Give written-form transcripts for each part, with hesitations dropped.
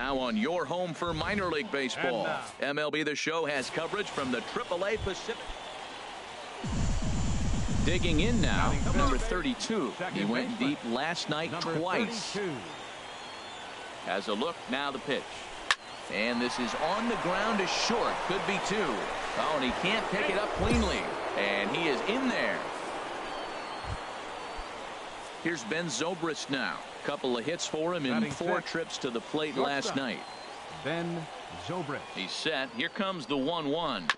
Now on your home for minor league baseball. MLB The Show has coverage from the AAA Pacific. Digging in now, number 32. He went deep last night twice. Has a look, now the pitch. And this is on the ground is short. Could be two. Oh, and he can't pick it up cleanly. And he is in there. Here's Ben Zobrist now. Couple of hits for him in 4 trips to the plate last night. Ben Zobrist. He's set. Here comes the 1-1.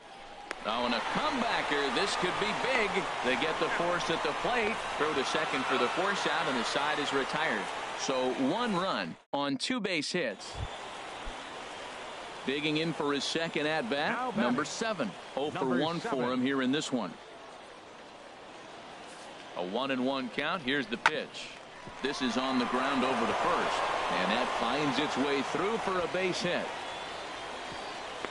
Oh, and a comebacker. This could be big. They get the force at the plate. Throw to second for the force out, and the side is retired. So 1 run on 2 base hits. Digging in for his second at-bat, number 7. 0 for 1 for him here in this one. A 1-1 count. Here's the pitch. This is on the ground over to first. And that finds its way through for a base hit.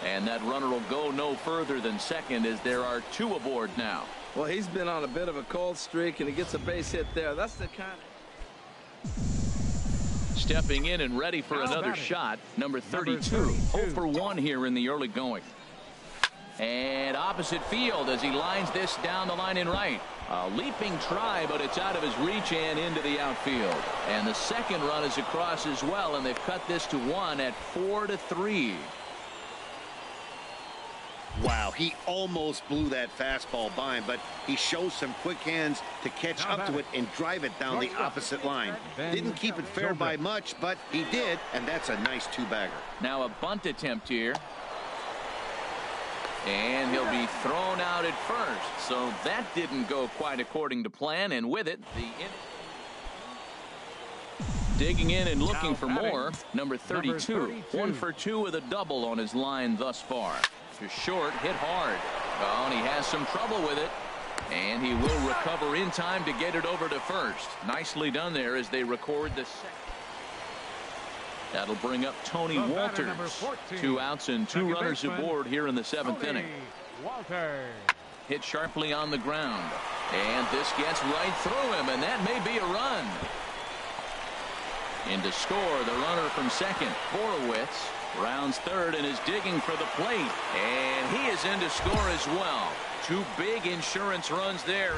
And that runner will go no further than second as there are 2 aboard now. Well, he's been on a bit of a cold streak, and he gets a base hit there. That's the kind of... Stepping in and ready for another shot, number 32. 0 for 1 here in the early going. And opposite field as he lines this down the line in right. A leaping try, but it's out of his reach and into the outfield. And the second run is across as well, and they've cut this to 1 at 4-3. Wow, he almost blew that fastball by him, but he shows some quick hands to catch up to it and drive it down the opposite line. Didn't keep it fair by much, but he did, and that's a nice 2-bagger. Now a bunt attempt here. And he'll be thrown out at first. So that didn't go quite according to plan, and with it, digging in and looking for more, number 32. 1 for 2 with a double on his line thus far. To short, hit hard. Oh, and he has some trouble with it. And he will recover in time to get it over to first. Nicely done there as they record the second. That'll bring up Tony Walters. 2 outs and 2 runners aboard here in the 7th inning. Hit sharply on the ground. And this gets right through him, and that may be a run. In to score, the runner from second, Borowitz. Rounds third and is digging for the plate. And he is in to score as well. 2 big insurance runs there.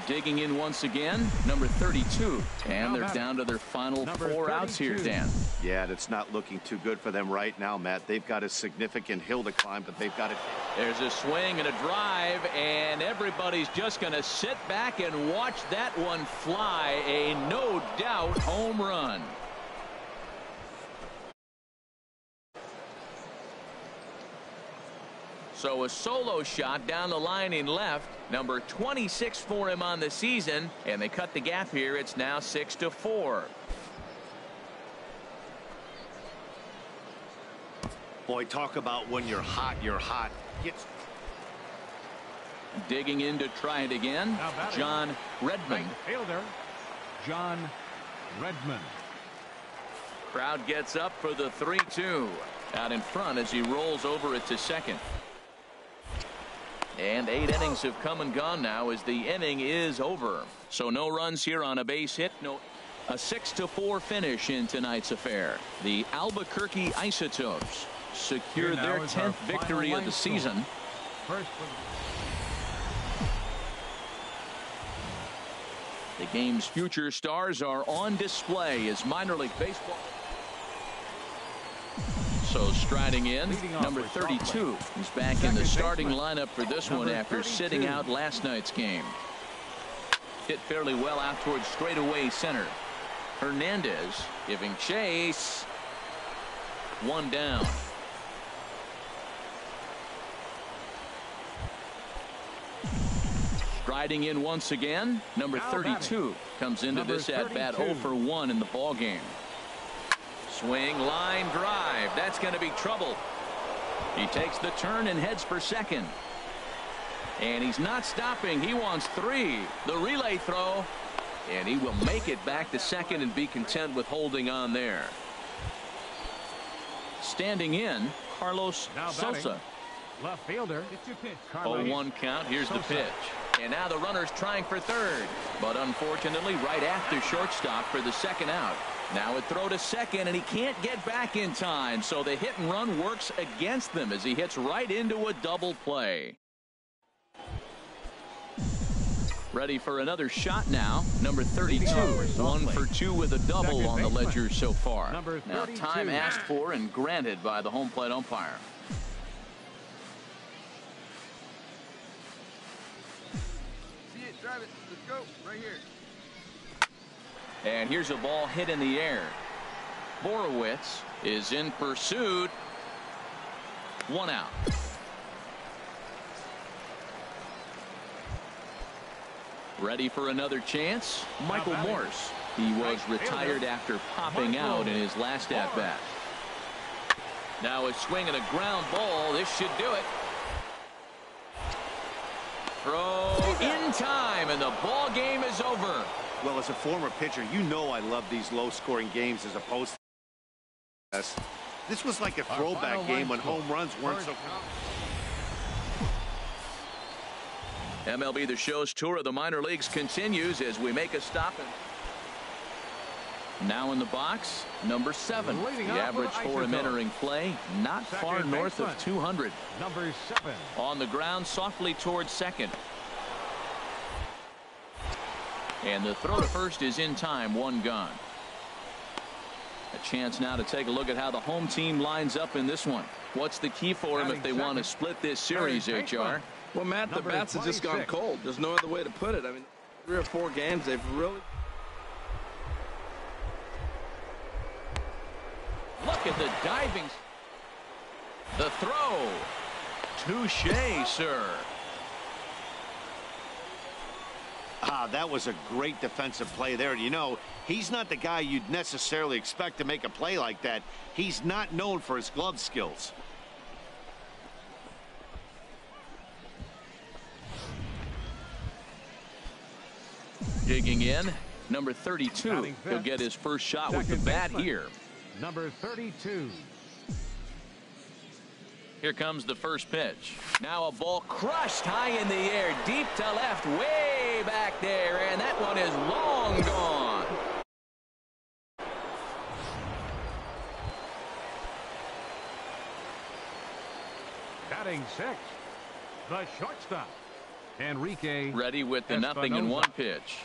Digging in once again, number 32. And they're down to their final 4 outs here, Dan. Yeah, it's not looking too good for them right now, Matt. They've got a significant hill to climb, but they've got it. There's a swing and a drive, and everybody's just going to sit back and watch that one fly. A no doubt home run. So a solo shot down the line in left, number 26 for him on the season, and they cut the gap here. It's now 6-4. Boy, talk about when you're hot, you're hot. Digging in to try it again, John Redmond. Fielder, John Redmond. Crowd gets up for the 3-2. Out in front as he rolls over it to second. And 8 innings have come and gone now as the inning is over. So no runs here on a base hit. A 6-4 finish in tonight's affair. The Albuquerque Isotopes secure their 10th victory of the season. The game's future stars are on display as minor league baseball. So striding in, number 32. He's back in the starting lineup for this one after sitting out last night's game. Hit fairly well out towards straightaway center. Hernandez giving chase. 1 down. Striding in once again, number 32 comes into this at bat 0 for 1 in the ball game. Swing, line drive. That's going to be trouble. He takes the turn and heads for second. And he's not stopping. He wants 3. The relay throw. And he will make it back to second and be content with holding on there. Standing in, Carlos Sosa. Left fielder. 0-1 count. Here's the pitch. And now the runner's trying for third. But unfortunately, right after shortstop for the second out. Now a throw to second, and he can't get back in time, so the hit and run works against them as he hits right into a double play. Ready for another shot now. Number 32, 1 for 2 with a double on the ledger so far. Now time asked for and granted by the home plate umpire. See it, drive it. Let's go. Right here. And here's a ball hit in the air. Borowitz is in pursuit. 1 out. Ready for another chance. Michael Morse. He was retired after popping out in his last at-bat. Now a swing and a ground ball. This should do it. Throw in time, and the ball game is over. Well, as a former pitcher, you know I love these low-scoring games as opposed to this was like a throwback game when home runs weren't so common. MLB The Show's tour of the minor leagues continues as we make a stop. Now in the box, number 7. The average for him entering play, not far north of 200. Number 7. On the ground, softly towards second. And the throw to first is in time, 1 gone. A chance now to take a look at how the home team lines up in this one. What's the key for them if they want to split this series, HR? Well, Matt, the bats have just gone cold. There's no other way to put it. I mean, 3 or 4 games, they've really... Look at the diving. The throw. Touché, sir. That was a great defensive play there. You know, he's not the guy you'd necessarily expect to make a play like that. He's not known for his glove skills. Digging in, number 32. He'll get his first shot with the bat here. Number 32. Here comes the first pitch. Now a ball crushed high in the air, deep to left, way back there, and that one is long gone. Batting 6, the shortstop, Enrique. Ready with the Espinosa. 0-1 pitch.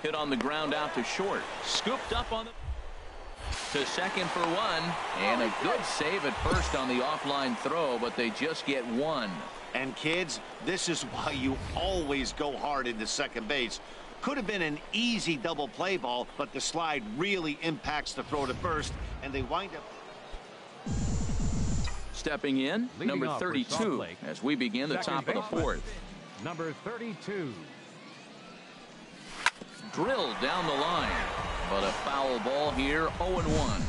Hit on the ground out to short. Scooped up on the... to second for 1, and a good save at first on the offline throw, but they just get 1. And kids, this is why you always go hard into second base. Could have been an easy double play ball, but the slide really impacts the throw to first, and they wind up. Stepping in, Leading number off for 32, Salt Lake. as we begin the top of the Second 4th. Number 32. Drilled down the line, but a foul ball here, 0-1.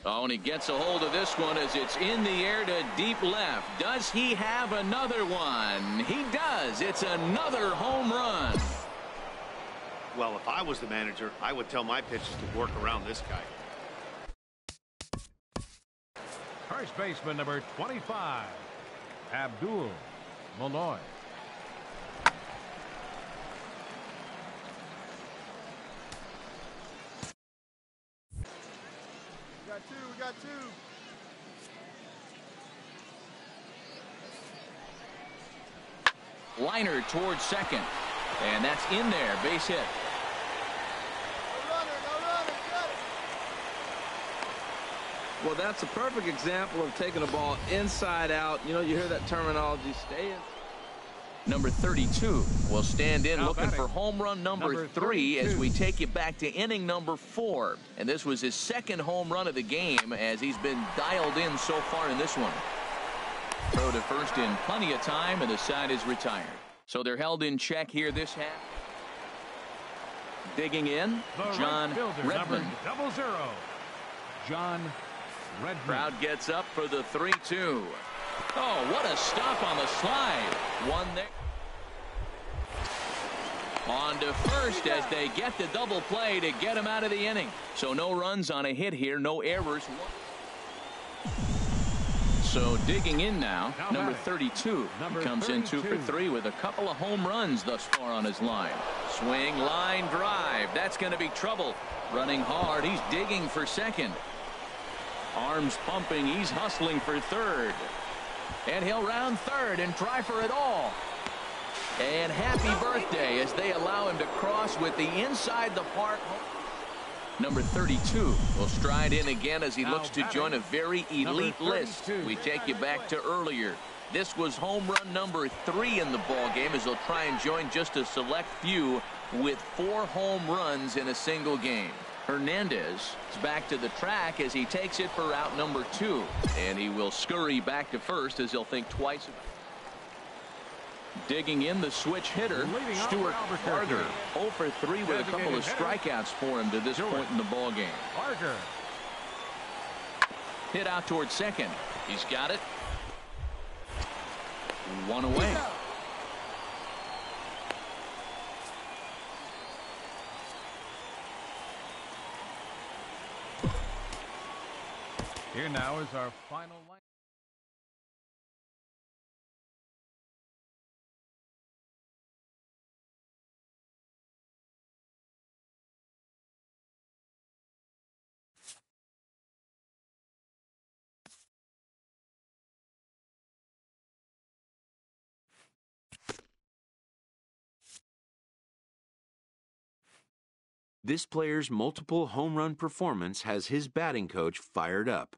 Oh, and he gets a hold of this one as it's in the air to deep left. Does he have another one? He does. It's another home run. Well, if I was the manager, I would tell my pitchers to work around this guy. First baseman number 25, Abdul Malloy. We got two. Liner towards second, and that's in there, base hit. No runner, got it. Well, that's a perfect example of taking a ball inside out. You know, you hear that terminology, stay in. Number 32 will stand in Now looking batting, for home run number 3 as we take you back to inning number 4. And this was his second home run of the game as he's been dialed in so far in this one. Throw to first in plenty of time, and the side is retired. So they're held in check here this half. Digging in, The John right fielder, Redmond. number 00, John Redmond. Crowd gets up for the 3-2. Oh, what a stop on the slide. One there. On to first as they get the double play to get him out of the inning. So no runs on a hit here, no errors. So digging in now, number 32. He comes in 2 for 3 with a couple of home runs thus far on his line. Swing, line drive. That's going to be trouble. Running hard. He's digging for second. Arms pumping. He's hustling for third. And he'll round third and try for it all. And happy birthday as they allow him to cross with the inside the park. Number 32 will stride in again as he looks to join a very elite list. We take you back to earlier. This was home run number 3 in the ball game as he'll try and join just a select few with 4 home runs in a single game. Hernandez is back to the track as he takes it for route number 2. And he will scurry back to first as he'll think twice about it. Digging in the switch hitter, Stuart Barger. 0 for 3 with a couple of strikeouts for him to this point in the ball game. Barger. Hit out towards second. He's got it. 1 away. Here now is our final line. This player's multiple home run performance has his batting coach fired up.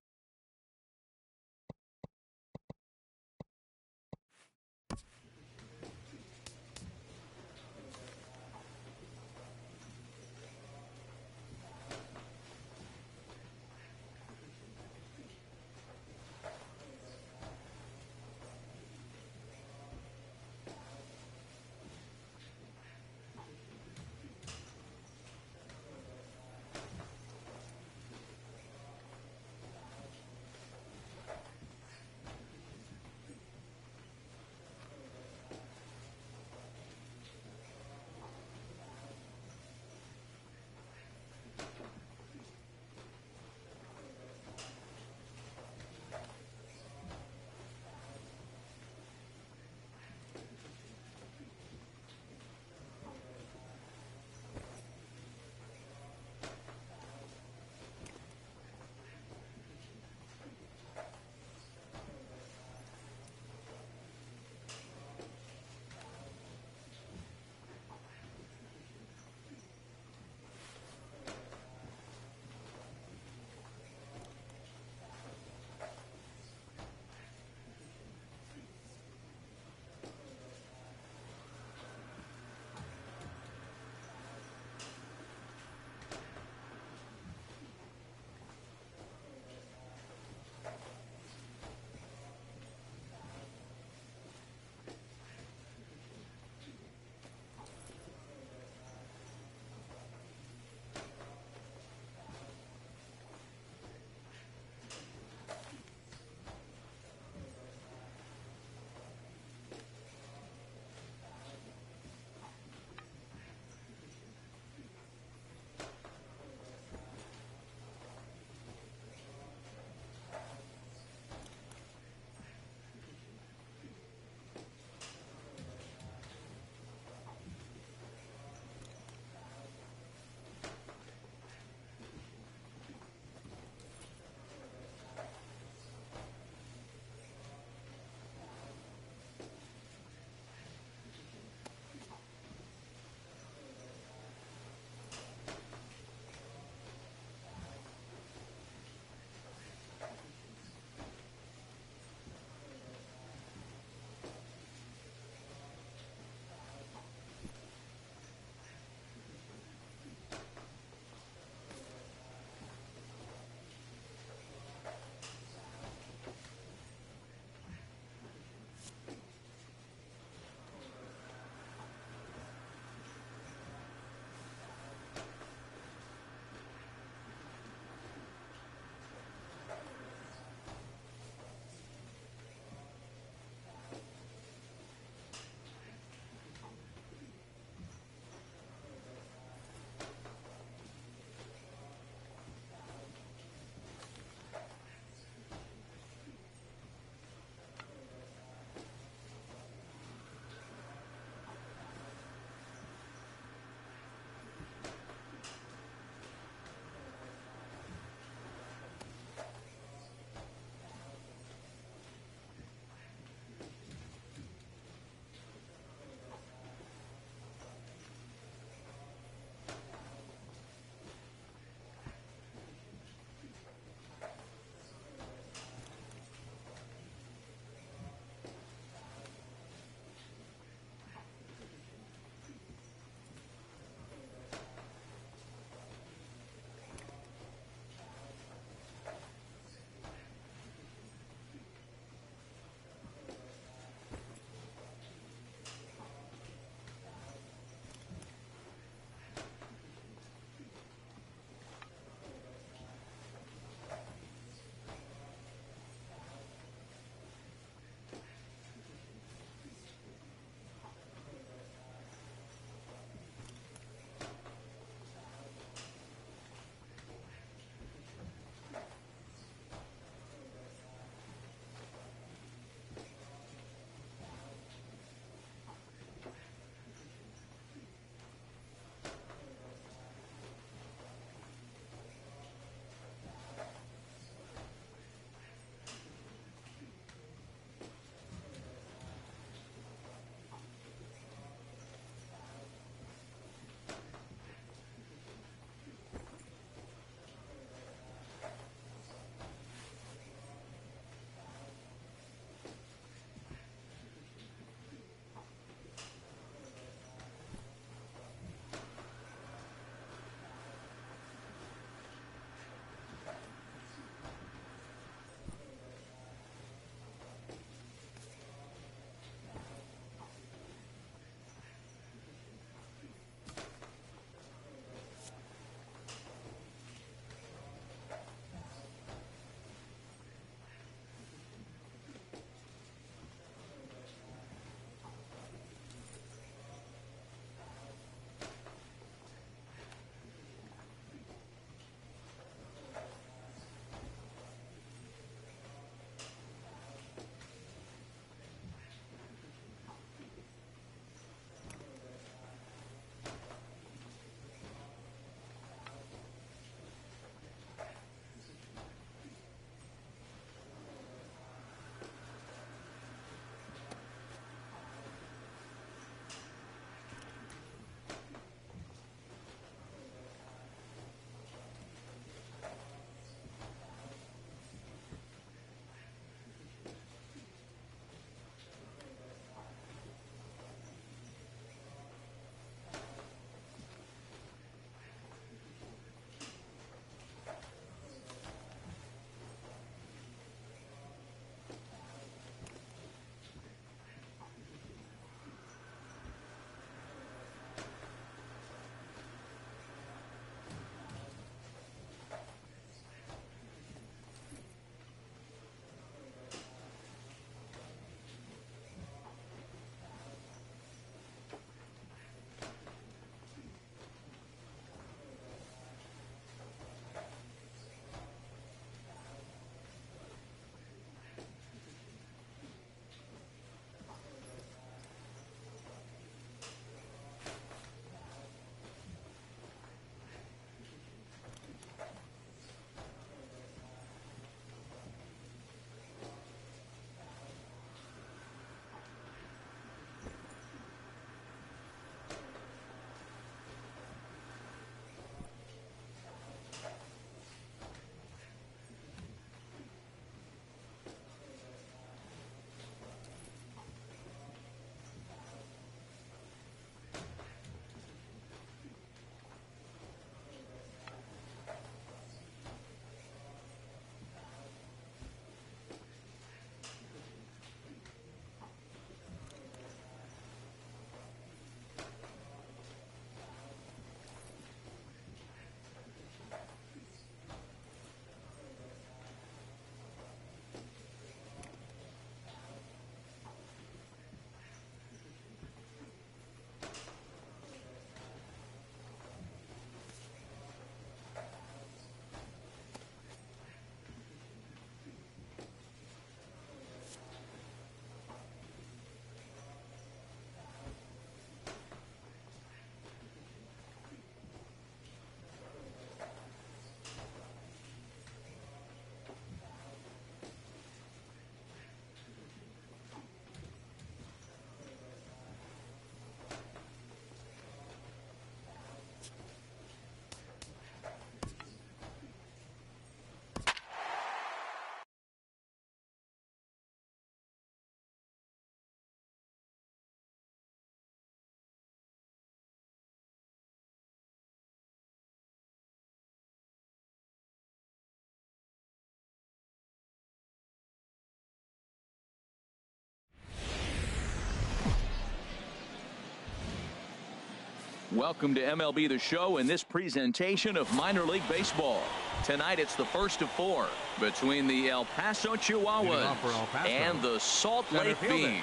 Welcome to MLB The Show in this presentation of minor league baseball. Tonight it's the first of 4 between the El Paso Chihuahuas and the Salt Lake Bees.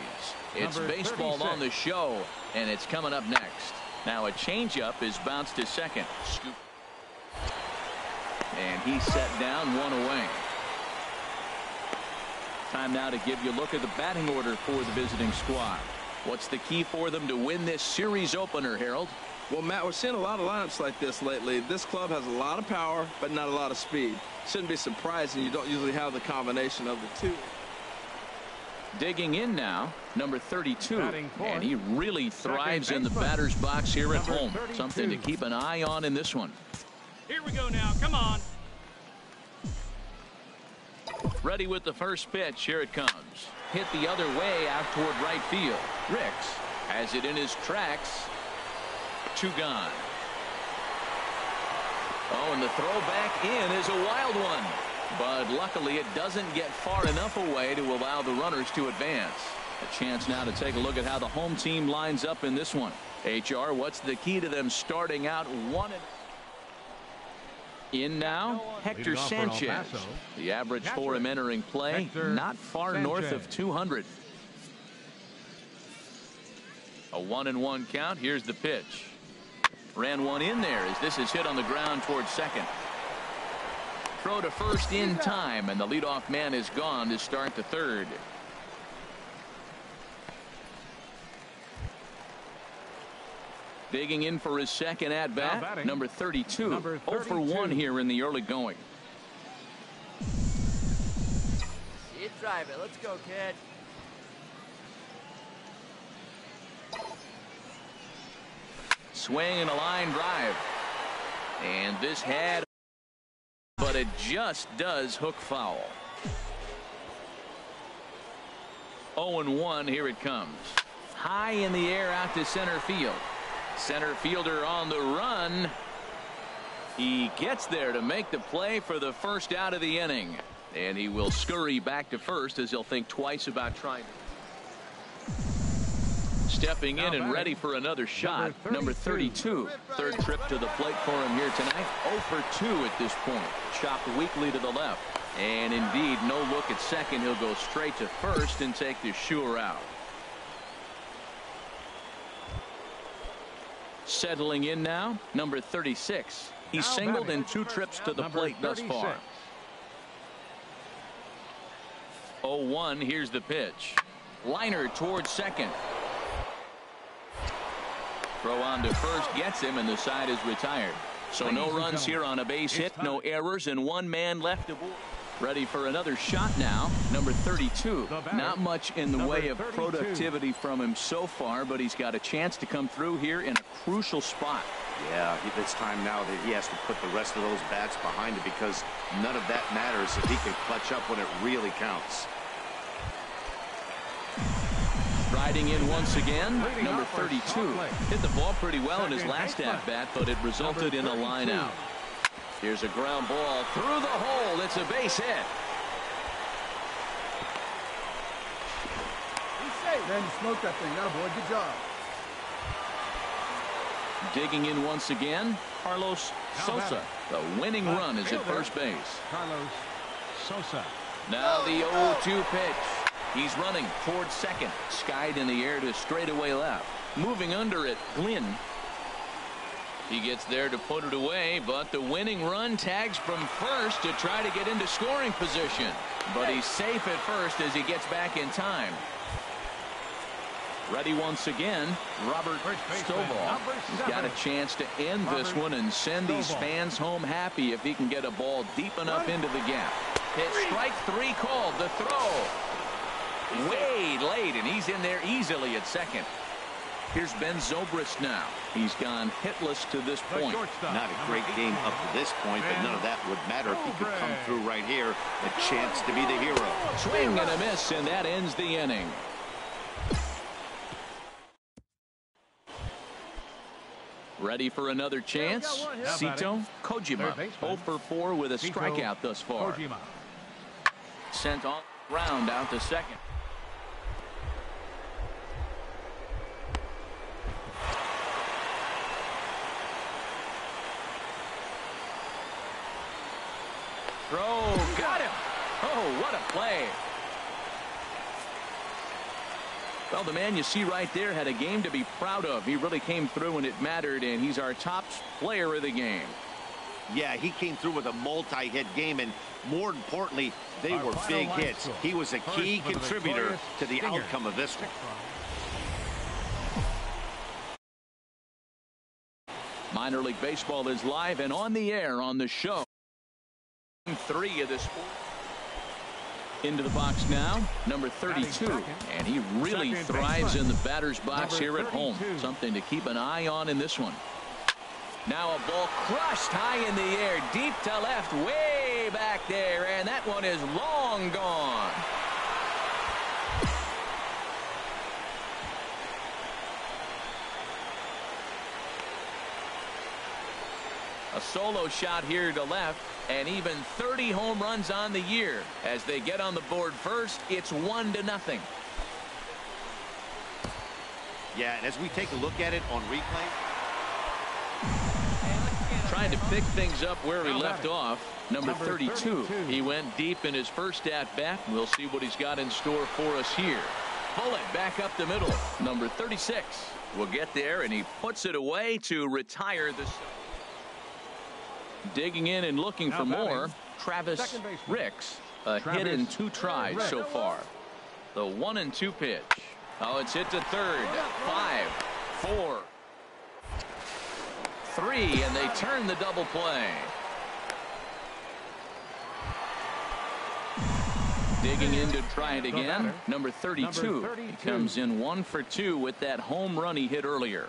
It's baseball 36 on the show, and it's coming up next. Now a changeup is bounced to second. Scoop. And he's set down, 1 away. Time now to give you a look at the batting order for the visiting squad. What's the key for them to win this series opener, Harold? Well, Matt, we're seeing a lot of lineups like this lately. This club has a lot of power, but not a lot of speed. Shouldn't be surprising. You don't usually have the combination of the two. Digging in now, number 32, and he really thrives in the batter's box here at home. Something to keep an eye on in this one. Here we go now. Come on. Ready with the first pitch. Here it comes. Hit the other way out toward right field. Ricks has it in his tracks. 2 gone. Oh, and the throw back in is a wild one. But luckily it doesn't get far enough away to allow the runners to advance. A chance now to take a look at how the home team lines up in this one. HR, what's the key to them starting out 1 and in now? Hector Sanchez. The average for him entering play, not far north of 200. A 1-1 count. Here's the pitch. Ran one in there as this is hit on the ground towards second. Throw to first in time, and the leadoff man is gone to start the third. Digging in for his second at bat, number 32. 0 for 1 here in the early going. You drive it. Let's go, kid. Swing and a line drive. And this had, but it just does hook foul. 0-1, here it comes. High in the air out to center field. Center fielder on the run. He gets there to make the play for the first out of the inning. And he will scurry back to first as he'll think twice about trying. Stepping in and ready for another shot, number 32. Third trip to the plate for him here tonight. 0 for 2 at this point. Chopped weakly to the left. And indeed, no look at second. He'll go straight to first and take the sure out. Settling in now, number 36. He's singled in 2 trips to the plate thus far. 0-1, here's the pitch. Liner towards second. Throw on to first gets him, and the side is retired. So no runs here on a base hit, no errors, and 1 man left aboard. Ready for another shot now, number 32. Not much in the way of productivity from him so far, but he's got a chance to come through here in a crucial spot. Yeah, it's time now that he has to put the rest of those bats behind it, because none of that matters if he can clutch up when it really counts. Riding in once again, number 32. Hit the ball pretty well in his last at-bat, but it resulted in a line out. Here's a ground ball through the hole. It's a base hit. He's safe. Man, you smoked that thing. That boy. Good job. Digging in once again, Carlos Sosa. The winning run is at first base. Carlos Sosa. Now the 0-2 pitch. He's running towards second. Skied in the air to straightaway left. Moving under it, Glynn. He gets there to put it away, but the winning run tags from first to try to get into scoring position. But he's safe at first as he gets back in time. Ready once again, Robert Stovall. He's got a chance to end this one and send these fans home happy if he can get a ball deep enough into the gap. Hit strike 3 called. The throw. Way late, and he's in there easily at second. Here's Ben Zobrist now. He's gone hitless to this point. Not a great game up to this point, but none of that would matter if he could come through right here. A chance to be the hero. Swing and a miss, and that ends the inning. Ready for another chance? Sito Kojima, 0 for 4 with a strikeout thus far. Sent on ground out to second. throw. Got him. Oh, what a play. Well, the man you see right there had a game to be proud of. He really came through when it mattered, and he's our top player of the game. Yeah, he came through with a multi-hit game, and more importantly, they were big hits. He was a key contributor to the outcome of this one. Minor League Baseball is live and on the air on the show. 3 of the sport. Into the box now, number 32, and he really thrives in the batter's box here at home. Something to keep an eye on in this one. Now a ball crushed high in the air, deep to left, way back there, and that one is long gone. A solo shot here to left, and even 30 home runs on the year. As they get on the board first, it's 1-0. Yeah, and as we take a look at it on replay, trying to pick things up where he left off. Number 32. He went deep in his first at-bat. We'll see what he's got in store for us here. Pull it back up the middle. Number 36 will get there, and he puts it away to retire the... Digging in and looking for more, Travis Ricks. A hit in 2 tries so far. The 1-2 pitch. Oh, it's hit to third. 5, 4, 3, and they turn the double play. Digging in to try it again. Number 32. He comes in 1 for 2 with that home run he hit earlier.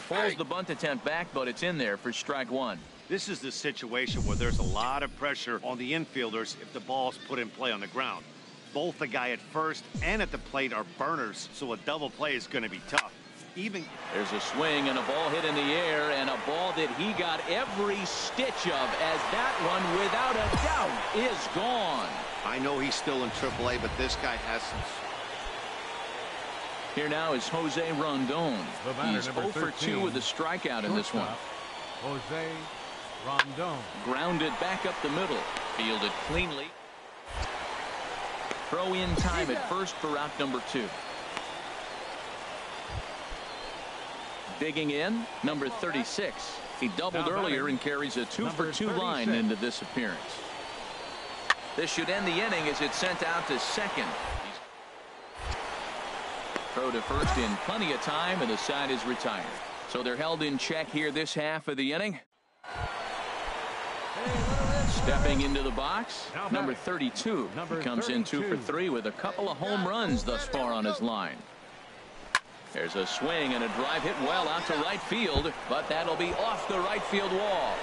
Pulls the bunt attempt back, but it's in there for strike 1. this is the situation where there's a lot of pressure on the infielders if the ball's put in play on the ground. Both the guy at first and at the plate are burners, so a double play is going to be tough. There's a swing and a ball hit in the air, and a ball that he got every stitch of, as that one, without a doubt, is gone. I know he's still in AAA, but this guy has some. Here now is Jose Rondon. He's 0 for 2 with a strikeout in this one. Jose Rondon. Grounded back up the middle. Fielded cleanly. Throw in time at first for out number 2. Digging in, number 36. He doubled earlier and carries a 2 for 2 line into this appearance. This should end the inning as it's sent out to second. Throw to first in plenty of time, and the side is retired. So they're held in check here this half of the inning. Stepping into the box, number 32. He comes in 2 for 3 with a couple of home runs thus far on his line. There's a swing and a drive hit well out to right field, but that'll be off the right field wall.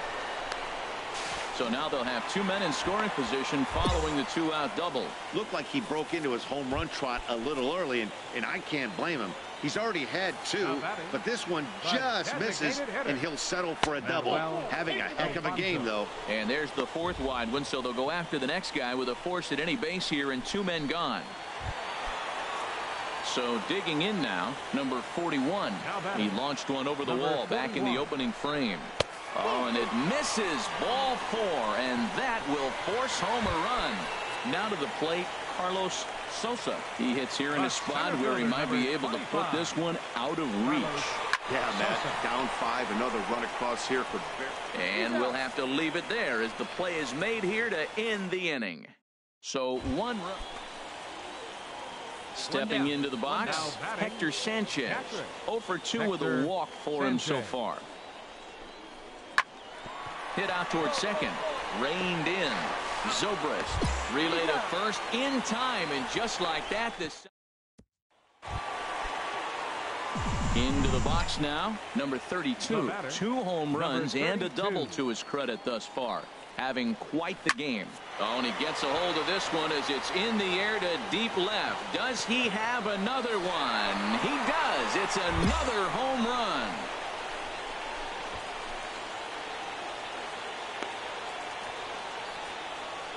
So now they'll have 2 men in scoring position following the 2-out double. Looked like he broke into his home run trot a little early, and I can't blame him. He's already had 2, but this one just misses, and he'll settle for a double. Having a heck of a game, though. And there's the 4th wide one, so they'll go after the next guy with a force at any base here and 2 men gone. So digging in now, number 41. He launched one over the wall back in the opening frame. Oh, and it misses, ball 4, and that will force home a run. Now to the plate, Carlos Sosa. He hits here in a spot where he might be able to put this one out of reach. Yeah, Matt, down 5, another run across here for Bear. And we'll have to leave it there as the play is made here to end the inning. So 1 run. Stepping into the box, Hector Sanchez. 0 for 2 with a walk for him so far. Hit out towards second. Reined in. Zobrist. Relay to first in time. And just like that, this. Into the box now. Number 32. 2 home runs and a double to his credit thus far. Having quite the game. Oh, and he gets a hold of this one as it's in the air to deep left. Does he have another one? He does. It's another home run.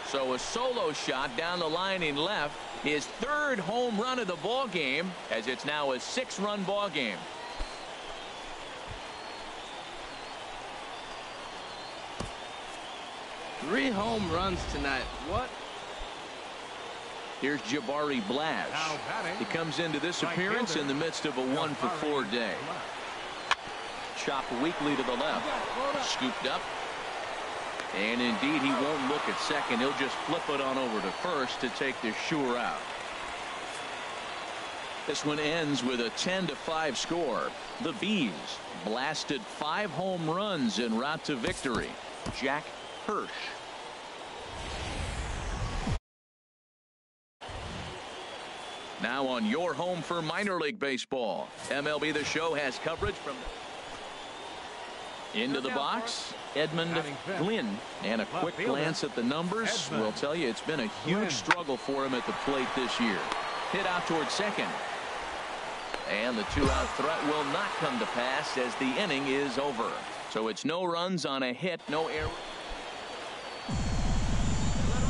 So a solo shot down the line in left. His 3rd home run of the ball game, as it's now a 6-run ball game. 3 home runs tonight. What? Here's Jabari Blash. He comes into this appearance in the midst of a 1-for-4 day. Chopped weakly to the left. Scooped up. And indeed, he won't look at second. He'll just flip it on over to first to take the sure out. This one ends with a 10-5 score. The Bees blasted 5 home runs en route to victory. Jack Hirsch. Now on your home for minor league baseball. MLB The Show has coverage from into the box. Edmund Glynn, and a quick glance at the numbers will tell you it's been a huge struggle for him at the plate this year. Hit out towards second. And the 2-out threat will not come to pass as the inning is over. So it's no runs on a hit, no error.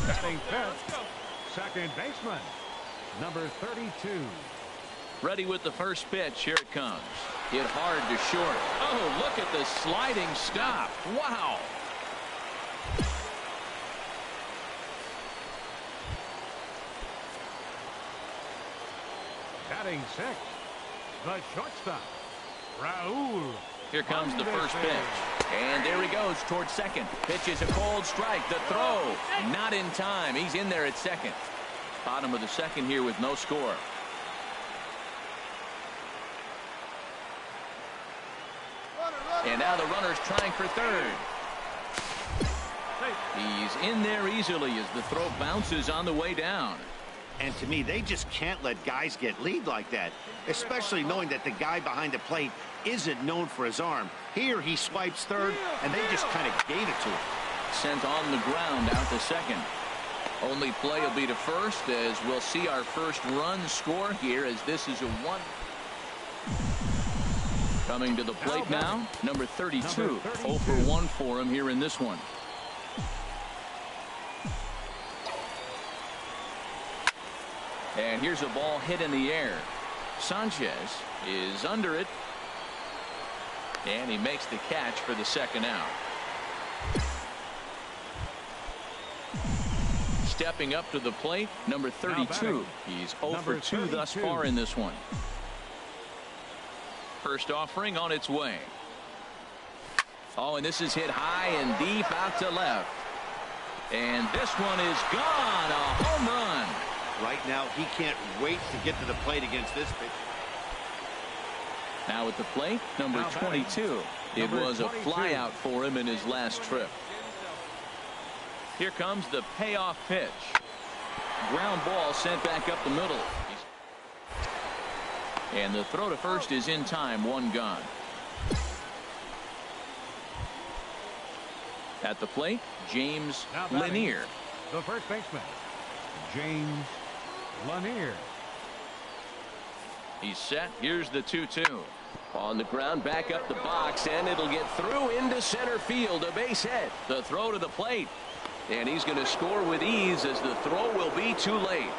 Batting fifth, second baseman, number 32. Ready with the first pitch. Here it comes. Hit hard to short. Oh, look at the sliding stop. Wow. Batting sixth, the shortstop, Raul. Here comes the first pitch. And there he goes towards second. Pitch is a cold strike. The throw not in time. He's in there at second. Bottom of the second here with no score. And now the runner's trying for third. He's in there easily as the throw bounces on the way down. And to me, they just can't let guys get lead like that, especially knowing that the guy behind the plate isn't known for his arm. Here he swipes third, and they just kind of gave it to him. Sent on the ground out to second. Only play will be to first as we'll see our first run score here as this is a 1. Coming to the plate now, number 32. 0 for 1 for him here in this one. And here's a ball hit in the air. Sanchez is under it. And he makes the catch for the second out. Stepping up to the plate, number 32. He's 0 for 2 thus far in this one. First offering on its way. Oh, and this is hit high and deep out to left. And this one is gone. A home run. Right now, he can't wait to get to the plate against this pitch. Now at the plate, number 22. It was a flyout for him in his last trip. Here comes the payoff pitch. Ground ball sent back up the middle. And the throw to first is in time. 1 gone. At the plate, James Lanier. The first baseman, James Lanier. He's set. Here's the 2-2. On the ground, back up the box, and it'll get through into center field. A base hit. The throw to the plate. And he's going to score with ease as the throw will be too late.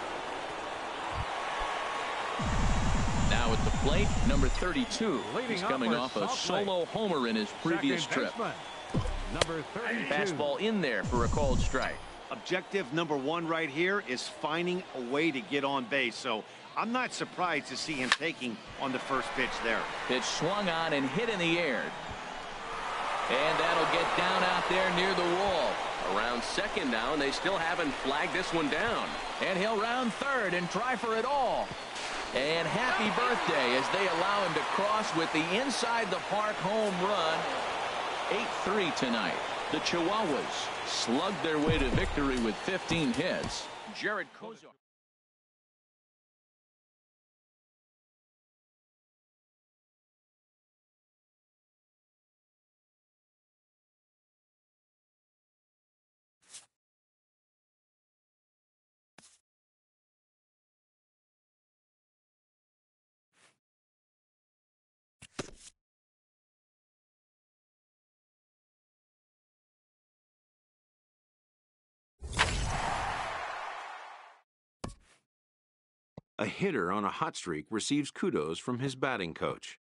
Now at the plate, number 32. He's coming off a solo homer in his previous trip. Number 32. Fastball in there for a called strike. Objective number 1 right here is finding a way to get on base. So I'm not surprised to see him taking on the first pitch there. Pitch swung on and hit in the air. And that'll get down out there near the wall. Around second now, and they still haven't flagged this one down. And he'll round third and try for it all. And happy birthday as they allow him to cross with the inside the park home run. 8-3 tonight. The Chihuahuas slugged their way to victory with 15 hits. Jared Kozar. A hitter on a hot streak receives kudos from his batting coach.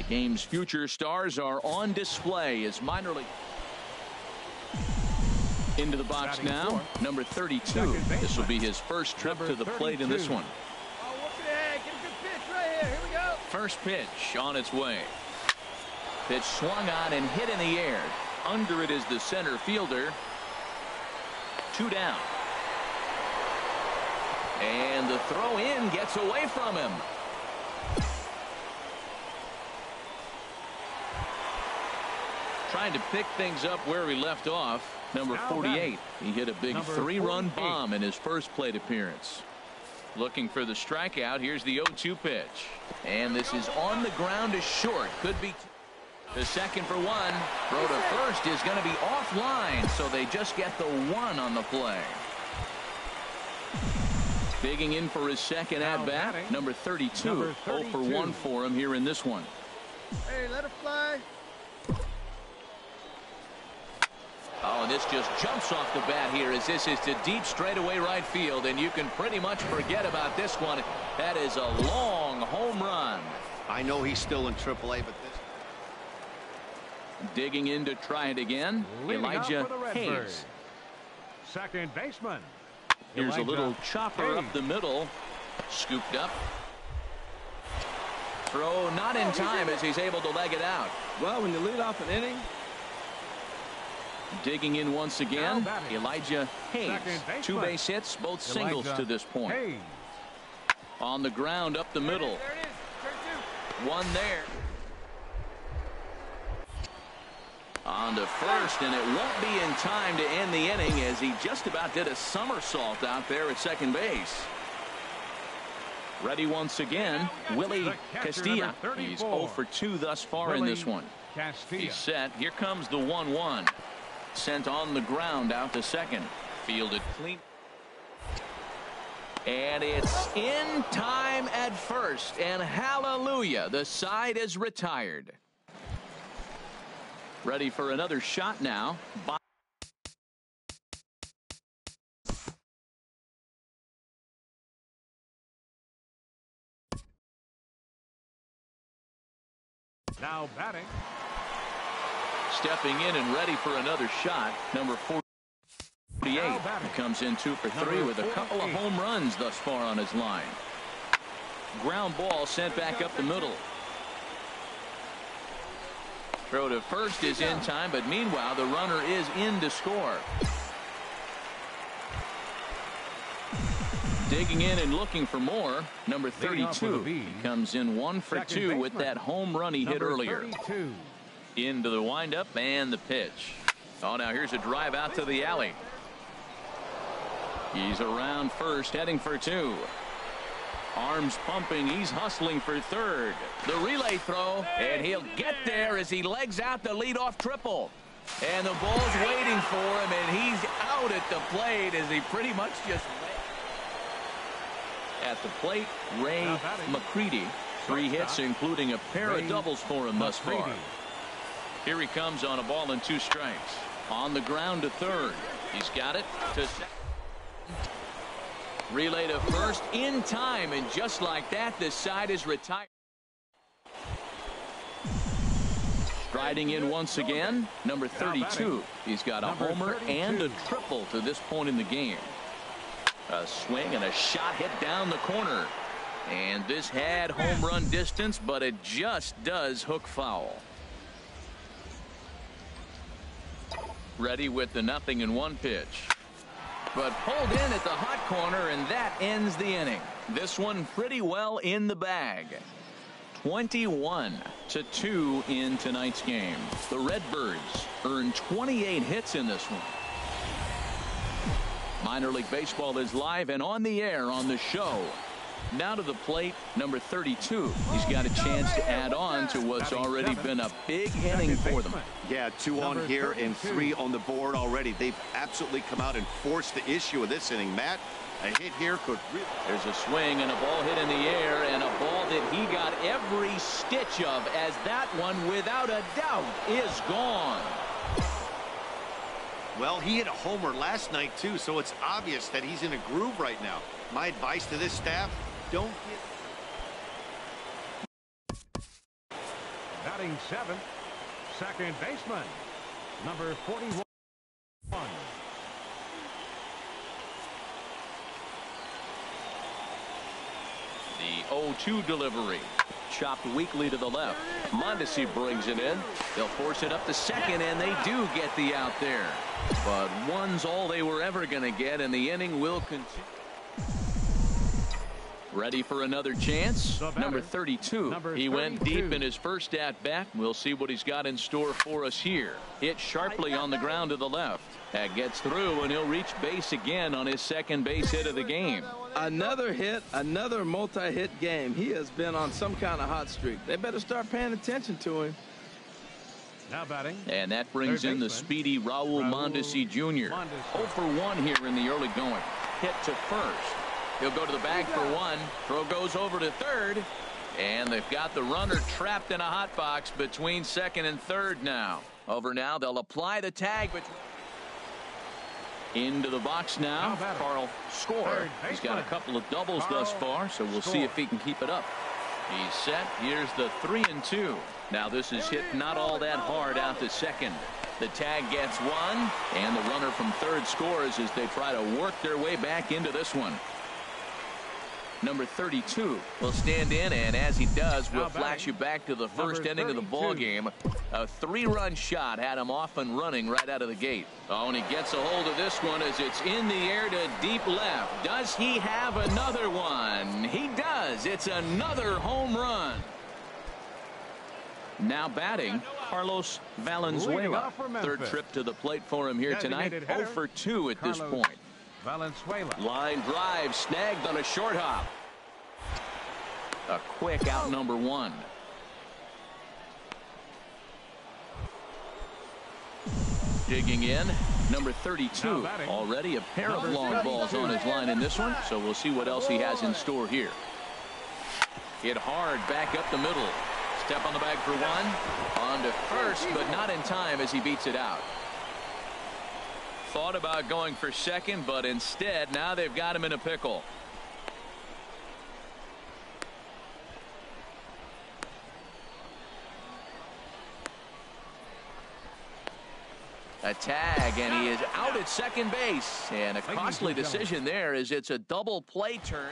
game's future stars are on display as minor league. Into the box now, number 32. This will be his first trip to the plate in this one. Oh, whoop it, get a good pitch right here. Here we go. First pitch on its way. Pitch swung on and hit in the air. Under it is the center fielder. 2 down. And the throw in gets away from him. Trying to pick things up where he left off. Number 48. He hit a big 3-run bomb in his first plate appearance. Looking for the strikeout. Here's the 0-2 pitch. And this is on the ground to short. Could be the second for 1. Throw to first is going to be offline, so they just get the 1 on the play. Digging in for his second at-bat, number 32. 0 for 1 for him here in this one. Hey, let it fly. Oh, and this just jumps off the bat here as this is to deep straightaway right field, and you can pretty much forget about this one. That is a long home run. I know he's still in AAA, but this. Digging in to try it again, Elijah Hayes. Second baseman. Here's Elijah a little chopper Hayes. up the middle. Scooped up. Throw not in time as he's able to leg it out. Well, when you lead off an inning. Digging in once again, Elijah Hayes. 2 base hits, both singles Elijah to this point. Hayes. On the ground up the middle. There it is. Turn 2. 1 there. On to first, and it won't be in time to end the inning as he just about did a somersault out there at second base. Ready once again, Willie Castilla. He's 0 for 2 thus far in this one. Castilla. He's set. Here comes the 1-1. Sent on the ground out to second. Fielded clean. And it's in time at first. And hallelujah, the side is retired. Ready for another shot now. Now batting. Stepping in and ready for another shot. Number 48. He comes in 2 for 3 with a couple of home runs thus far on his line. Ground ball sent back up the middle. Throw to first is in time, but meanwhile the runner is in to score. Digging in and looking for more. Number 32. He comes in 1 for 2 with that home run he hit earlier. 32. Into the windup and the pitch. Oh, now here's a drive out to the alley. He's around first, heading for 2. Arms pumping. He's hustling for third. The relay throw, and he'll get there as he legs out the leadoff triple. And the ball's waiting for him, and he's out at the plate as he pretty much just at the plate. Ray McCready. 3 hits, including a pair of doubles for him thus far. Here he comes on a ball and 2 strikes. On the ground to third. He's got it to second. Relay to first in time, and just like that, the side is retired. Striding in once again, number 32. He's got a homer and a triple to this point in the game. A swing and a shot hit down the corner. And this had home run distance, but it just does hook foul. Ready with the 0-1 pitch. But pulled in at the hot corner, and that ends the inning. This one pretty well in the bag. 21-2 in tonight's game. The Redbirds earned 28 hits in this one. Minor League Baseball is live and on the air on the show. Now to the plate, number 32. He's got a chance to add on to what's already been a big inning for them. Yeah, 2 on here and 3 on the board already. They've absolutely come out and forced the issue of this inning. Matt, a hit here could really... There's a swing and a ball hit in the air, and a ball that he got every stitch of, as that one, without a doubt, is gone. Well, he hit a homer last night, too, so it's obvious that he's in a groove right now. My advice to this staff, don't get... Batting seventh, second baseman, number 41. The 0-2 delivery. Chopped weakly to the left. Mondesi brings it in. They'll force it up to second, and they do get the out there. But one's all they were ever going to get, and the inning will continue. Ready for another chance. Number 32. He went deep in his first at bat. We'll see what he's got in store for us here. Hit sharply on the ground to the left. That gets through, and he'll reach base again on his second base hit of the game. Another hit, another multi-hit game. He has been on some kind of hot streak. They better start paying attention to him. Now batting. And that brings in the speedy Raul Mondesi Jr. 0 for 1 here in the early going. Hit to first. He'll go to the bag for one. Throw goes over to third. And they've got the runner trapped in a hot box between second and third now. Over now, they'll apply the tag. Into the box now. Carl Score. He's got a couple of doubles thus far, so we'll see if he can keep it up. He's set. Here's the 3-2. Now this is hit not all that hard out to second. The tag gets one, and the runner from third scores as they try to work their way back into this one. Number 32 will stand in, and as he does, we'll flash you back to the first inning of the ball game. A 3-run shot had him off and running right out of the gate. Oh, and he gets a hold of this one as it's in the air to deep left. Does he have another one? He does. It's another home run. Now batting, Carlos Valenzuela. Third trip to the plate for him here tonight. 0 for 2 at this point. Valenzuela. Line drive snagged on a short hop. A quick out number one. Digging in, number 32. Already a pair of long balls on his line in this one, so we'll see what else he has in store here. Hit hard back up the middle. Step on the bag for one. On to first, but not in time as he beats it out. Thought about going for second, but instead now they've got him in a pickle. A tag, and he is out at second base, and a costly decision there as it's a double play turn.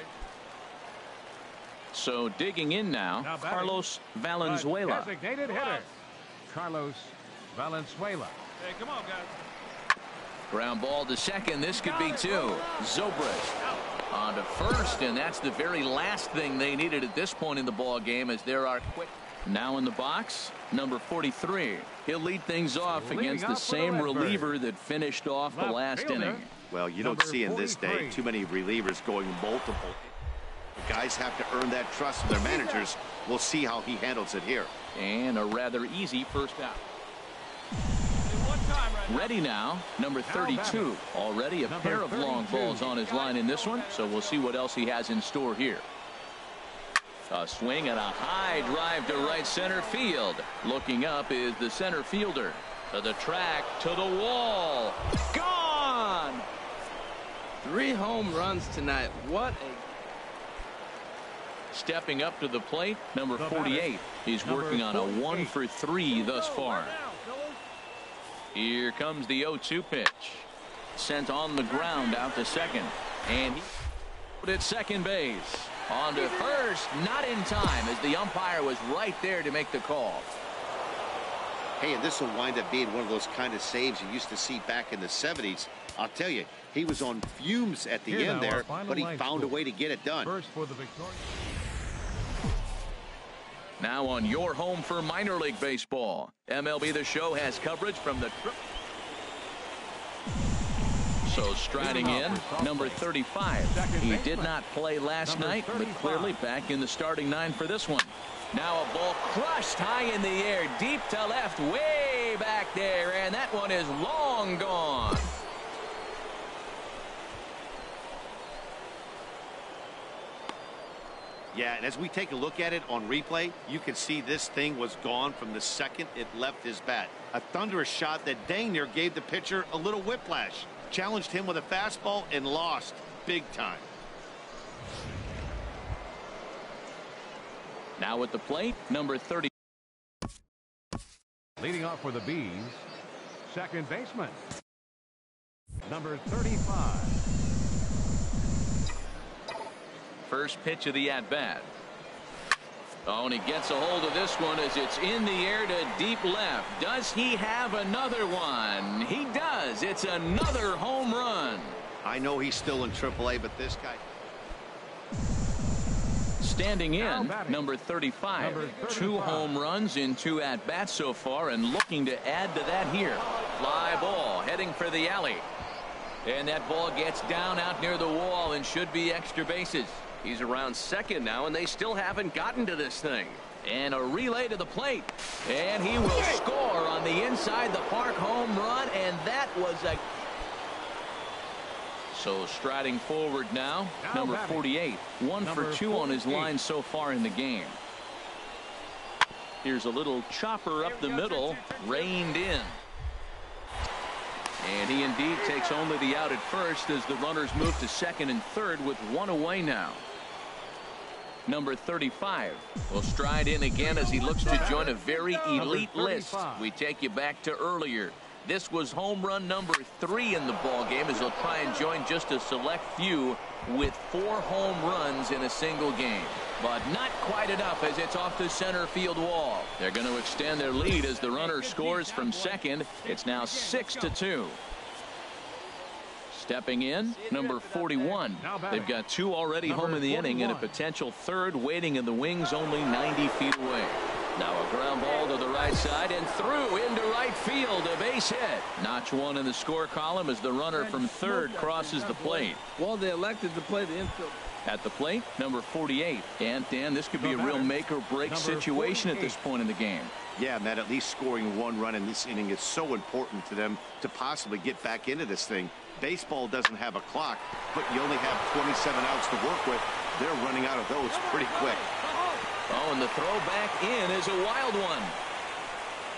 So digging in now Carlos Valenzuela. Designated hitter, Carlos Valenzuela. Hey, come on, guys. Ground ball to second. This could be two. Zobrist on to first, and that's the very last thing they needed at this point in the ball game, as there are quick. Now in the box, number 43. He'll lead things off against the same reliever that finished off the last inning. Well, you don't see in this day too many relievers going multiple. The guys have to earn that trust from their managers. We'll see how he handles it here. And a rather easy first out. Ready now, number 32. Already a pair of long balls on his line in this one, so we'll see what else he has in store here. A swing and a high drive to right center field. Looking up is the center fielder. To the track, to the wall. Gone! 3 home runs tonight. What a... Stepping up to the plate, number 48. He's working on a 1 for 3 thus far. Here comes the 0-2 pitch. Sent on the ground out to second. And he put it at second base. On to first, not in time, as the umpire was right there to make the call. Hey, and this will wind up being one of those kind of saves you used to see back in the 70s. I'll tell you, he was on fumes at the end there, but he found a way to get it done. First for the victory. Now on your home for minor league baseball, MLB The Show has coverage from the... So striding in, number 35. He did not play last night, but clearly back in the starting 9 for this one. Now a ball crushed high in the air, deep to left, way back there, and that one is long gone. Yeah, and as we take a look at it on replay, you can see this thing was gone from the second it left his bat. A thunderous shot that dang near gave the pitcher a little whiplash. Challenged him with a fastball and lost big time. Now at the plate, number 30. Leading off for the Bees, second baseman, number 35. First pitch of the at-bat. Oh, and he gets a hold of this one as it's in the air to deep left. Does he have another one? He does. It's another home run. I know he's still in AAA, but this guy. Standing in, number 35. 2 home runs in 2 at-bats so far, and looking to add to that here. Fly ball heading for the alley. And that ball gets down out near the wall and should be extra bases. He's around second now, and they still haven't gotten to this thing. And a relay to the plate. And he will score on the inside the park home run, and that was a... So striding forward now, number 48. 1 for 2 on his line so far in the game. Here's a little chopper up the middle, reined in. And he indeed takes only the out at first as the runners move to second and third with 1 away now. Number 35 will stride in again as he looks to join a very elite list. We take you back to earlier. This was home run number 3 in the ball game as he'll try and join just a select few with 4 home runs in a single game. But not quite enough as it's off the center field wall. They're going to extend their lead as the runner scores from second. It's now 6-2. Stepping in, number 41. They've got 2 already home in the inning and a potential third waiting in the wings only 90 feet away. Now a ground ball to the right side and through into right field. A base hit. Notch 1 in the score column as the runner from third crosses the plate. Well, they elected to play the infield. At the plate, number 48. And Dan, this could be a real make or break situation at this point in the game. Yeah, Matt, at least scoring 1 run in this inning is so important to them to possibly get back into this thing. Baseball doesn't have a clock, but you only have 27 outs to work with. They're running out of those pretty quick. Oh, and the throw back in is a wild one.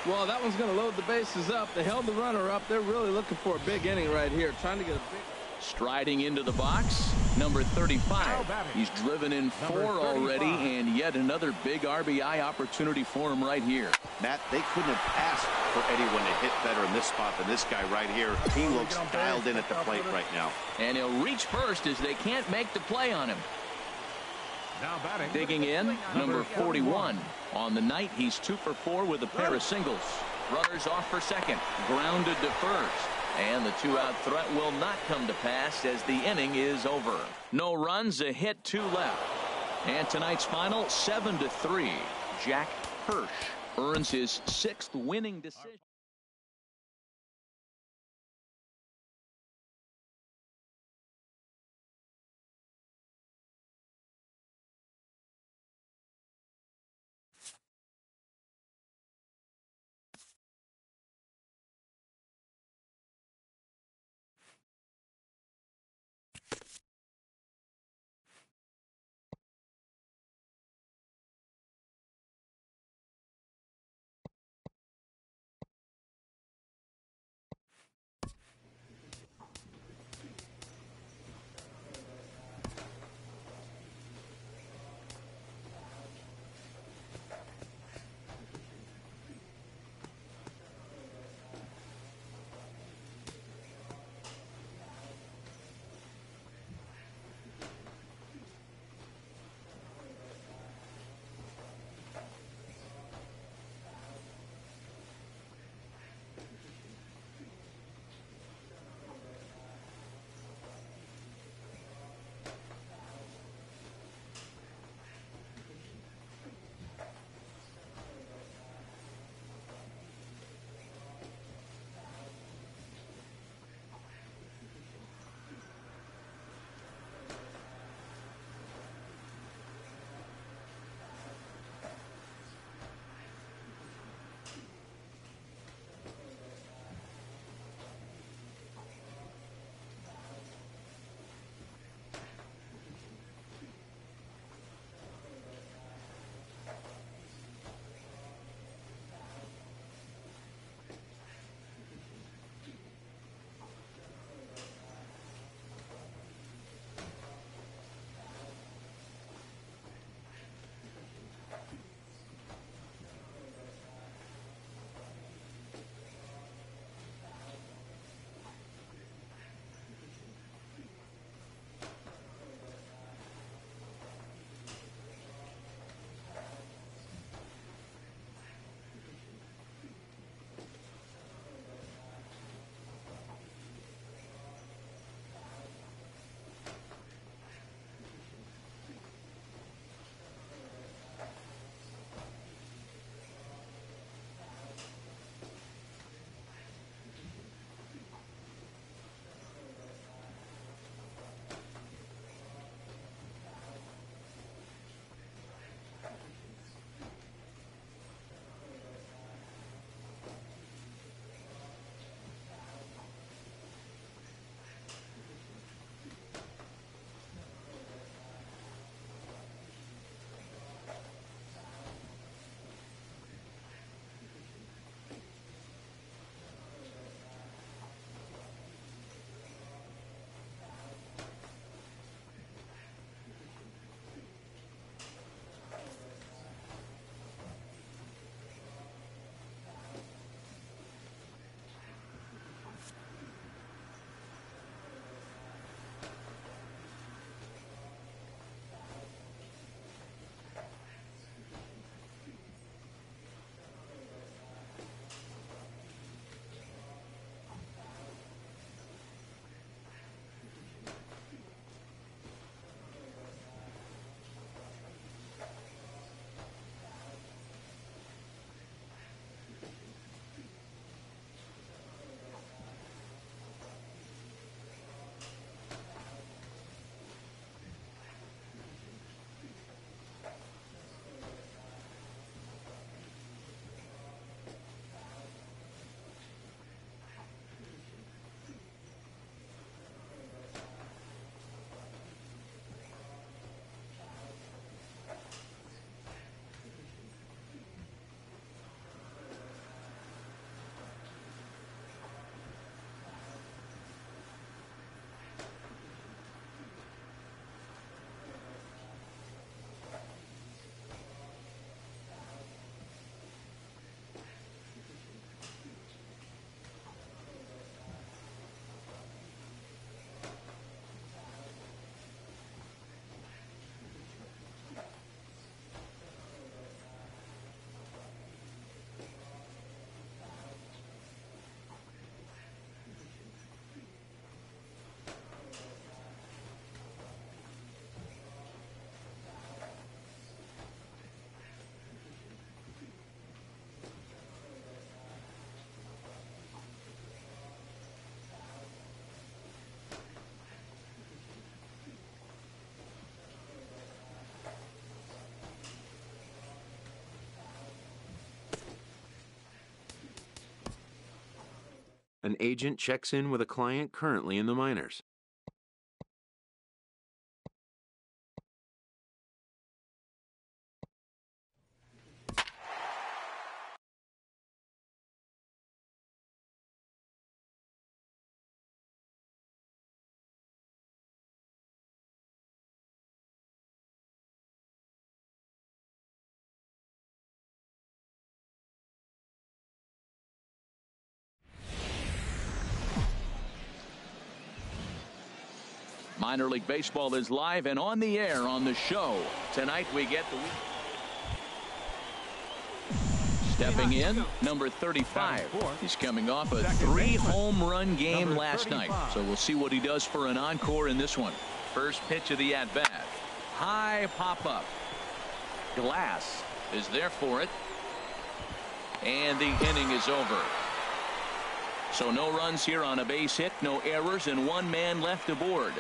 Well, that one's going to load the bases up. They held the runner up. They're really looking for a big inning right here, trying to get a big... Striding into the box, number 35. He's driven in 4 already, and yet another big RBI opportunity for him right here. Matt, they couldn't have asked for anyone to hit better in this spot than this guy right here. He looks dialed in at the plate right now. And he'll reach first as they can't make the play on him. Now batting. Digging in, number 41. On the night, he's 2 for 4 with a pair of singles. Runners off for second. Grounded to first. And the 2-out threat will not come to pass as the inning is over. No runs, a hit, 2 left. And tonight's final, 7-3. Jack Hirsch earns his 6th winning decision. An agent checks in with a client currently in the minors. Minor League Baseball is live and on the air on the show. Tonight we get the stepping in, number 35. He's coming off a 3-home run game last night. So we'll see what he does for an encore in this one. First pitch of the at-bat. High pop-up. Glass is there for it. And the inning is over. So no runs here on a base hit, no errors, and one man left aboard.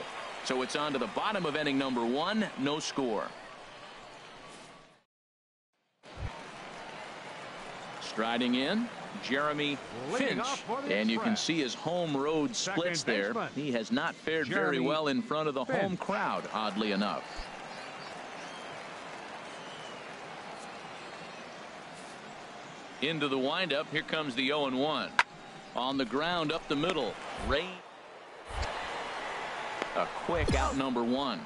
So it's on to the bottom of inning number 1, no score. Striding in, Jeremy Finch, and you can see his home road splits there. He has not fared very well in front of the home crowd, oddly enough. Into the windup, here comes the 0-1. On the ground up the middle, Ray. A quick out number 1.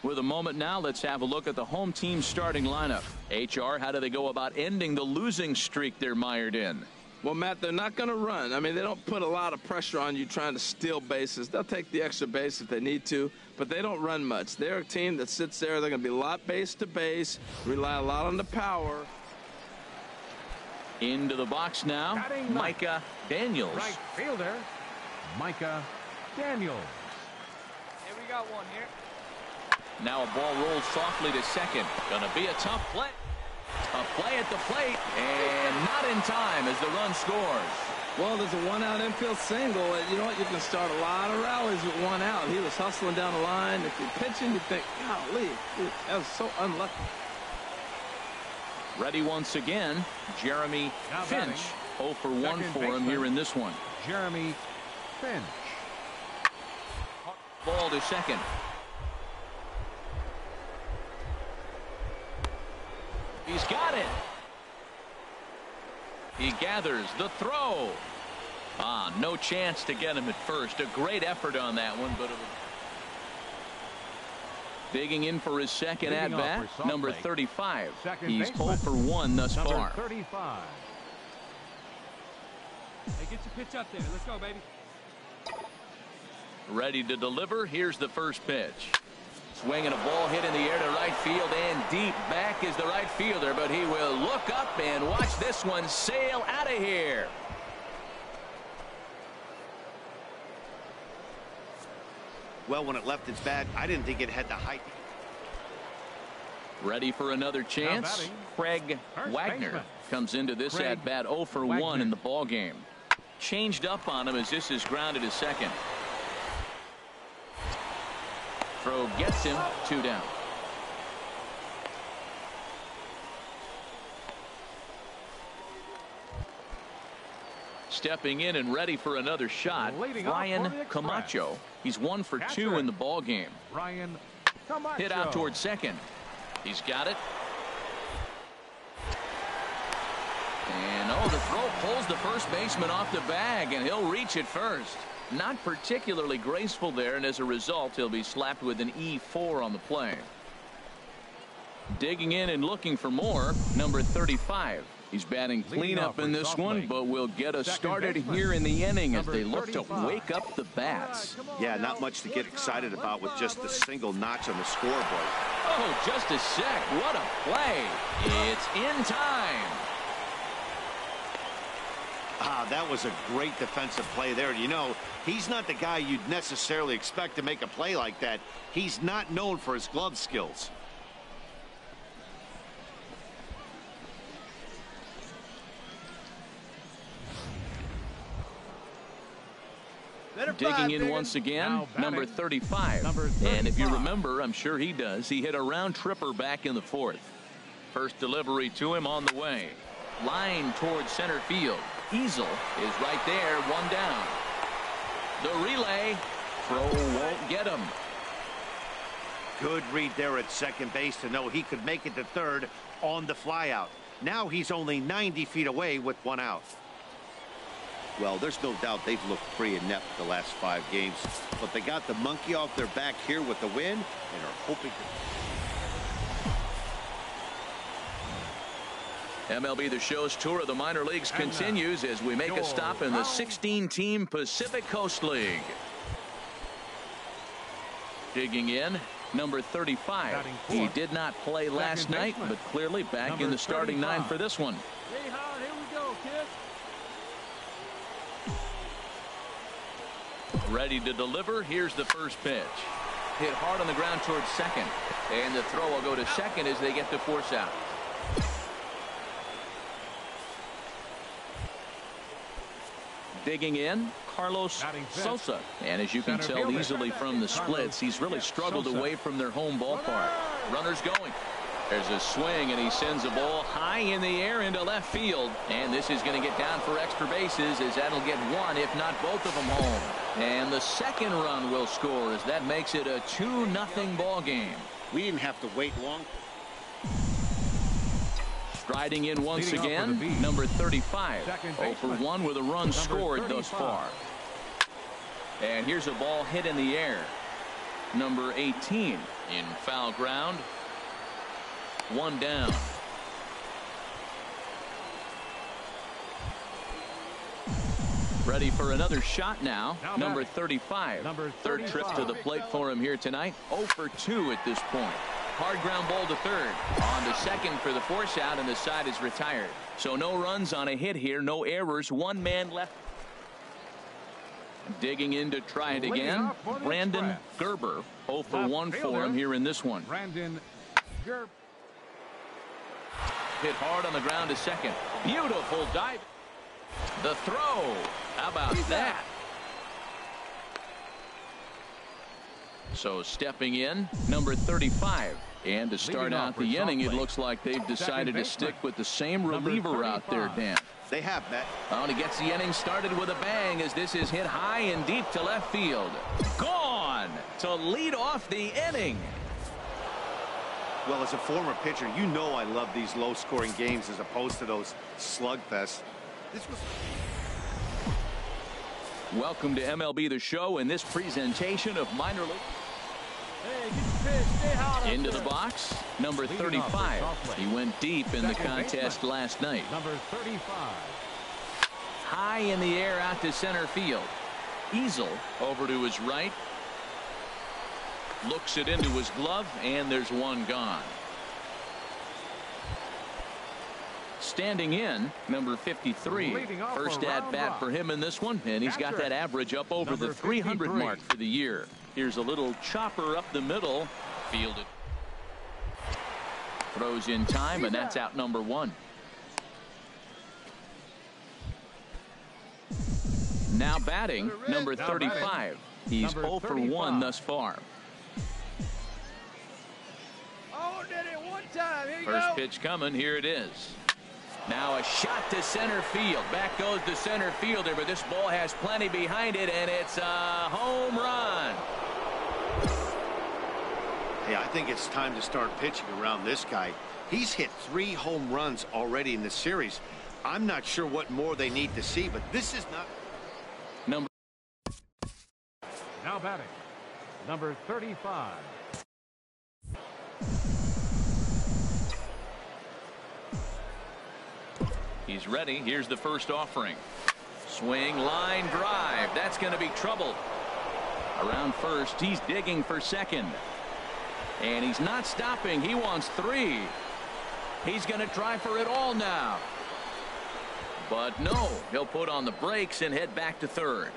With a moment now, let's have a look at the home team's starting lineup. HR, how do they go about ending the losing streak they're mired in? Well, Matt, they're not going to run. I mean, they don't put a lot of pressure on you trying to steal bases. They'll take the extra base if they need to, but they don't run much. They're a team that sits there. They're going to be a lot base to base, rely a lot on the power. Into the box now, Micah Daniels. Right fielder, Micah Daniels. Here we got one here. Now a ball rolls softly to second. Gonna be a tough play. A play at the plate, and not in time as the run scores. Well, there's a one-out infield single. You know what? You can start a lot of rallies with one out. He was hustling down the line. If you're pitching, you think, golly, that was so unlucky. Ready once again, Jeremy Finch. 0 for 1 for him here in this one. Jeremy Finch. Ball to second. He's got it. He gathers the throw. No chance to get him at first. A great effort on that one, but digging in for his second at-bat, number 35. He's 0 for 1 thus far. 35. Hey, get your pitch up there. Let's go, baby. Ready to deliver. Here's the first pitch. Swinging a ball hit in the air to right field, and deep back is the right fielder, but he will look up and watch this one sail out of here. Well, when it left its bat, I didn't think it had the height. Ready for another chance. Craig Wagner comes into this at-bat 0 for 1 in the ball game. Changed up on him as this is grounded to second. Throw gets him, 2 down. Stepping in and ready for another shot, Ryan Camacho. He's 1 for 2 in the ball game. Ryan Camacho. Hit out towards second. He's got it. And the throw pulls the first baseman off the bag, and he'll reach it first. Not particularly graceful there, and as a result, he'll be slapped with an E4 on the play. Digging in and looking for more, number 35. He's batting cleanup in this one, but will get us started here in the inning as they look to wake up the bats. Yeah, not much to get excited about with just the single notch on the scoreboard. Oh, just a sec. What a play. It's in time. That was a great defensive play there. You know, he's not the guy you'd necessarily expect to make a play like that. He's not known for his glove skills. Digging in once again, number 35. And if you remember, I'm sure he does, he hit a round tripper back in the 4th. First delivery to him on the way. Line towards center field. Easel is right there, one down. The relay. Throw won't get him. Good read there at second base to know he could make it to third on the flyout. Now he's only 90 feet away with one out. Well, there's no doubt they've looked pretty inept the last 5 games, but they got the monkey off their back here with the win and are hoping to. MLB The Show's tour of the minor leagues continues as we make a stop in the 16-team Pacific Coast League. Digging in, number 35. He did not play last night, but clearly back in the starting 9 for this one. Hey, Howard, here we go, kid. Ready to deliver. Here's the first pitch. Hit hard on the ground towards second. And the throw will go to second as they get the force out. Digging in, Carlos Sosa. And as you can tell easily from the splits, he's really struggled away from their home ballpark. Runners going. There's a swing, and he sends a ball high in the air into left field. And this is going to get down for extra bases, as that'll get one, if not both of them, home. And the second run will score, as that makes it a 2-0 ball game. We didn't have to wait long. Striding in once again, number 35. 0 for 1 with a run scored thus far. And here's a ball hit in the air. Number 18 in foul ground. 1 down. Ready for another shot now. Number 35. Third trip to the plate for him here tonight. 0 for 2 at this point. Hard ground ball to third. On to second for the force out, and the side is retired. So no runs on a hit here. No errors. 1 man left. Digging in to try it again. Brandon Gerber. 0 for 1 for him here in this one. Brandon Gerber. Hit hard on the ground to second. Beautiful dive. The throw. How about that? So stepping in, number 35. And to start out the inning, it looks like they've decided to stick with the same reliever out there, Dan. They have, Matt. And he gets the inning started with a bang as this is hit high and deep to left field. Gone to lead off the inning. Well, as a former pitcher, you know I love these low-scoring games as opposed to those slugfests. This was... Welcome to MLB The Show in this presentation of minor league. Hey, get the pitch. Stay hot. Into the box, number 35. He went deep in the contest last night. Number 35. High in the air out to center field. Easel over to his right. Looks it into his glove, and there's one gone. Standing in, number 53. First at bat for him in this one, and he's got that average up over the 300 mark for the year. Here's a little chopper up the middle. Fielded. Throws in time, and that's out number 1. Now batting, number 35. He's 0 for 1 thus far. Oh, did it one time. Here you First go. pitch coming. Here it is. Now a shot to center field. Back goes the center fielder, but this ball has plenty behind it, and it's a home run. Hey, I think it's time to start pitching around this guy. He's hit 3 home runs already in the series. I'm not sure what more they need to see, but this is not... Now batting, number 35. He's ready. Here's the first offering. Swing, line, drive. That's going to be trouble. Around first, he's digging for second. And he's not stopping. He wants 3. He's going to try for it all now. But no, he'll put on the brakes and head back to third.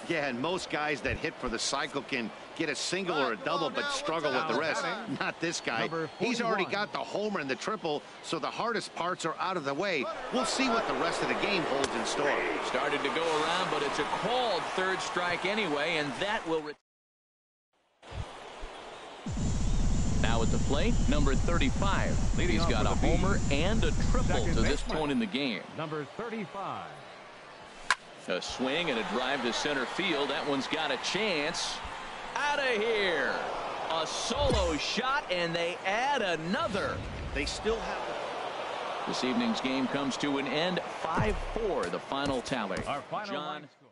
Yeah, and most guys that hit for the cycle can get a single or a double but struggle with the rest. Not this guy. He's already got the homer and the triple, so the hardest parts are out of the way. We'll see what the rest of the game holds in store. Started to go around, but it's a called third strike anyway, and that will... Now at the plate, number 35. He's got a homer and a triple to this point in the game. Number 35. A swing and a drive to center field. That one's got a chance. Out of here. A solo shot, and they add another. They still have it. This evening's game comes to an end. 5-4, the final tally. Our final John. line score.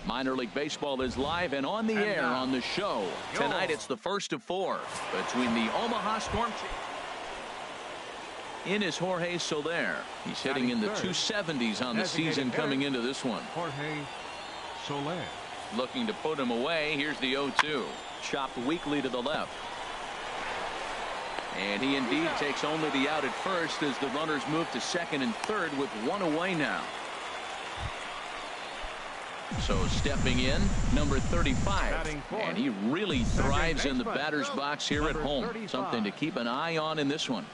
Minor League Baseball is live and on the air on the show. Tonight it's the first of 4 between the Omaha Storm. In is Jorge Soler. He's hitting in the 270s on the season coming into this one. Jorge Soler. Looking to put him away. Here's the 0-2. Chopped weakly to the left. And he indeed takes only the out at first as the runners move to second and third with one away now. So stepping in, number 35. And he really thrives in the batter's box here at home. Something to keep an eye on in this one.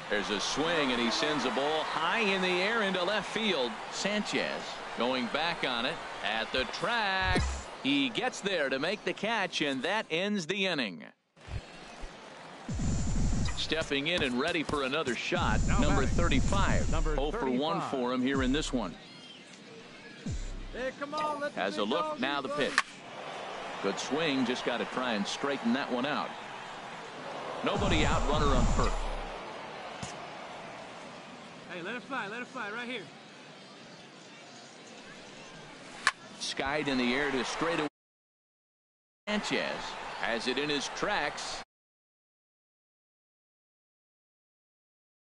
There's a swing, and he sends a ball high in the air into left field. Sanchez going back on it at the track. He gets there to make the catch, and that ends the inning. Stepping in and ready for another shot, number 35. 0 for 1 for him here in this one. Hey, come on, let Has a look, now the pitch. Good swing, just got to try and straighten that one out. Nobody out, runner on first. Hey, let it fly right here. Skied in the air to straightaway. Sanchez has it in his tracks.